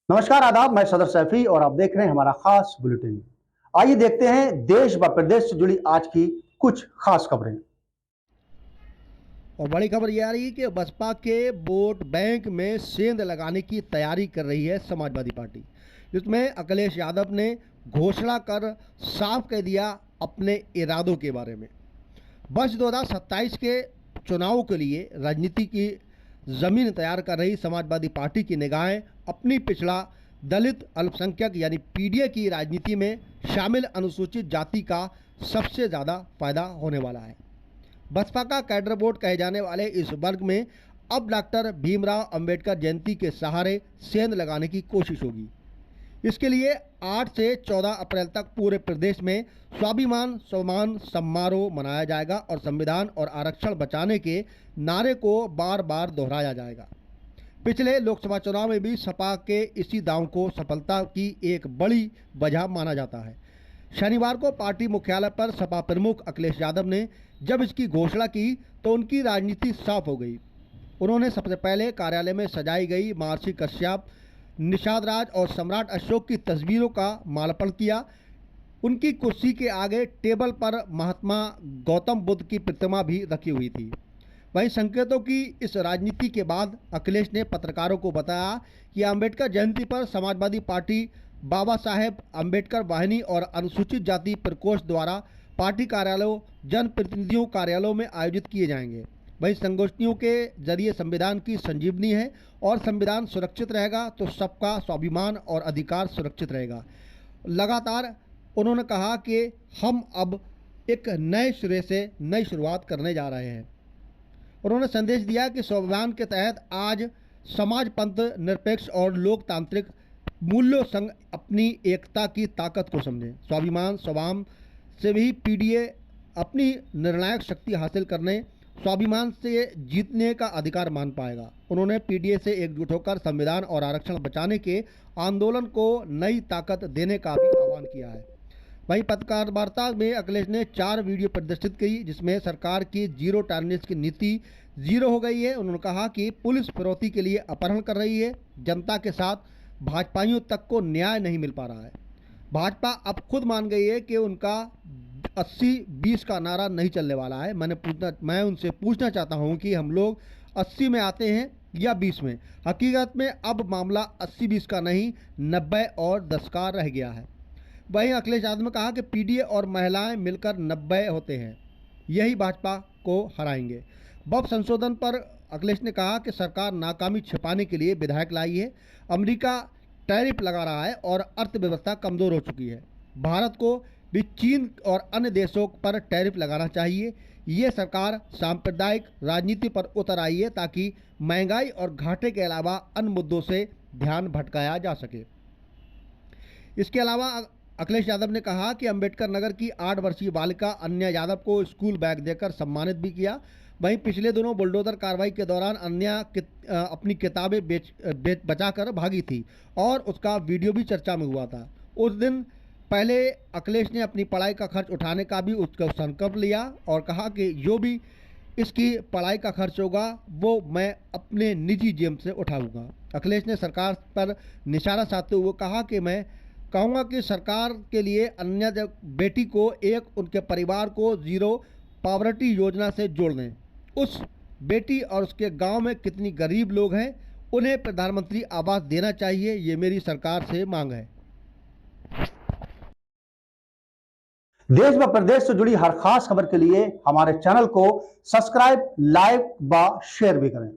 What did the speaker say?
नमस्कार, आदाब। मैं सदर सैफी और आप देख रहे हैं हमारा खास बुलेटिन। आइए देखते हैं देश व प्रदेश से जुड़ी आज की कुछ खास खबरें। और बड़ी खबर ये आ रही है कि बसपा के वोट बैंक में सेंध लगाने की तैयारी कर रही है समाजवादी पार्टी, जिसमें अखिलेश यादव ने घोषणा कर साफ कह दिया अपने इरादों के बारे में। वर्ष 2027 के चुनाव के लिए राजनीति की ज़मीन तैयार कर रही समाजवादी पार्टी की निगाहें अपनी पिछड़ा दलित अल्पसंख्यक यानी पीडीए की राजनीति में शामिल अनुसूचित जाति का सबसे ज़्यादा फायदा होने वाला है। बसपा का कैडर वोट कहे जाने वाले इस वर्ग में अब डॉक्टर भीमराव अंबेडकर जयंती के सहारे सेंध लगाने की कोशिश होगी। इसके लिए 8 से 14 अप्रैल तक पूरे प्रदेश में स्वाभिमान सम्मान समारोह मनाया जाएगा और संविधान और आरक्षण बचाने के नारे को बार बार दोहराया जाएगा। पिछले लोकसभा चुनाव में भी सपा के इसी दांव को सफलता की एक बड़ी वजह माना जाता है। शनिवार को पार्टी मुख्यालय पर सपा प्रमुख अखिलेश यादव ने जब इसकी घोषणा की तो उनकी राजनीति साफ हो गई। उन्होंने सबसे पहले कार्यालय में सजाई गई महर्षि कश्यप, निषाद राज और सम्राट अशोक की तस्वीरों का माल्यार्पण किया। उनकी कुर्सी के आगे टेबल पर महात्मा गौतम बुद्ध की प्रतिमा भी रखी हुई थी। वहीं संकेतों की इस राजनीति के बाद अखिलेश ने पत्रकारों को बताया कि अम्बेडकर जयंती पर समाजवादी पार्टी बाबा साहेब अम्बेडकर वाहिनी और अनुसूचित जाति प्रकोष्ठ द्वारा पार्टी कार्यालयों, जनप्रतिनिधियों कार्यालयों में आयोजित किए जाएंगे। वहीं संगोष्ठियों के जरिए संविधान की संजीवनी है और संविधान सुरक्षित रहेगा तो सबका स्वाभिमान और अधिकार सुरक्षित रहेगा। लगातार उन्होंने कहा कि हम अब एक नए सिरे से नई शुरुआत करने जा रहे हैं। उन्होंने संदेश दिया कि स्वाभिमान के तहत आज समाज पंथ निरपेक्ष और लोकतांत्रिक मूल्यों संग अपनी एकता की ताकत को समझें। स्वाभिमान स्वभाव से भी पीडीए अपनी निर्णायक शक्ति हासिल करने, स्वाभिमान से जीतने का अधिकार मान पाएगा। उन्होंने पीडीए से एकजुट होकर संविधान और आरक्षण बचाने के आंदोलन को नई ताकत देने का भी आह्वान किया है। वहीं पत्रकार वार्ता में अखिलेश ने 4 वीडियो प्रदर्शित की, जिसमें सरकार की जीरो टॉलरेंस की नीति जीरो हो गई है। उन्होंने कहा कि पुलिस फिरौती के लिए अपहरण कर रही है। जनता के साथ भाजपाइयों तक को न्याय नहीं मिल पा रहा है। भाजपा अब खुद मान गई है कि उनका 80-20 का नारा नहीं चलने वाला है। मैं उनसे पूछना चाहता हूं कि हम लोग 80 में आते हैं या 20 में। हकीकत में अब मामला 80-20 का नहीं, 90 और 10 का रह गया है। वहीं अखिलेश यादव ने कहा कि पीडीए और महिलाएं मिलकर 90 होते हैं, यही भाजपा को हराएंगे। वक्फ संशोधन पर अखिलेश ने कहा कि सरकार नाकामी छिपाने के लिए विधायक लाई है। अमेरिका टैरिफ लगा रहा है और अर्थव्यवस्था कमज़ोर हो चुकी है। भारत को भी चीन और अन्य देशों पर टैरिफ लगाना चाहिए। ये सरकार सांप्रदायिक राजनीति पर उतर आई है ताकि महंगाई और घाटे के अलावा अन्य मुद्दों से ध्यान भटकाया जा सके। इसके अलावा अखिलेश यादव ने कहा कि अंबेडकर नगर की 8 वर्षीय बालिका अन्या यादव को स्कूल बैग देकर सम्मानित भी किया। वहीं पिछले दिनों बुलडोजर कार्रवाई के दौरान अन्या अपनी किताबें बचाकर भागी थी और उसका वीडियो भी चर्चा में हुआ था। उस दिन पहले अखिलेश ने अपनी पढ़ाई का खर्च उठाने का भी उसका संकल्प लिया और कहा कि जो भी इसकी पढ़ाई का खर्च होगा वो मैं अपने निजी जेब से उठाऊंगा। अखिलेश ने सरकार पर निशाना साधते हुए कहा कि मैं कहूँगा कि सरकार के लिए अन्य बेटी को एक उनके परिवार को जीरो पॉवर्टी योजना से जोड़ दें। उस बेटी और उसके गांव में कितनी गरीब लोग हैं, उन्हें प्रधानमंत्री आवास देना चाहिए। ये मेरी सरकार से मांग है। देश व प्रदेश से जुड़ी हर खास खबर के लिए हमारे चैनल को सब्सक्राइब, लाइक व शेयर भी करें।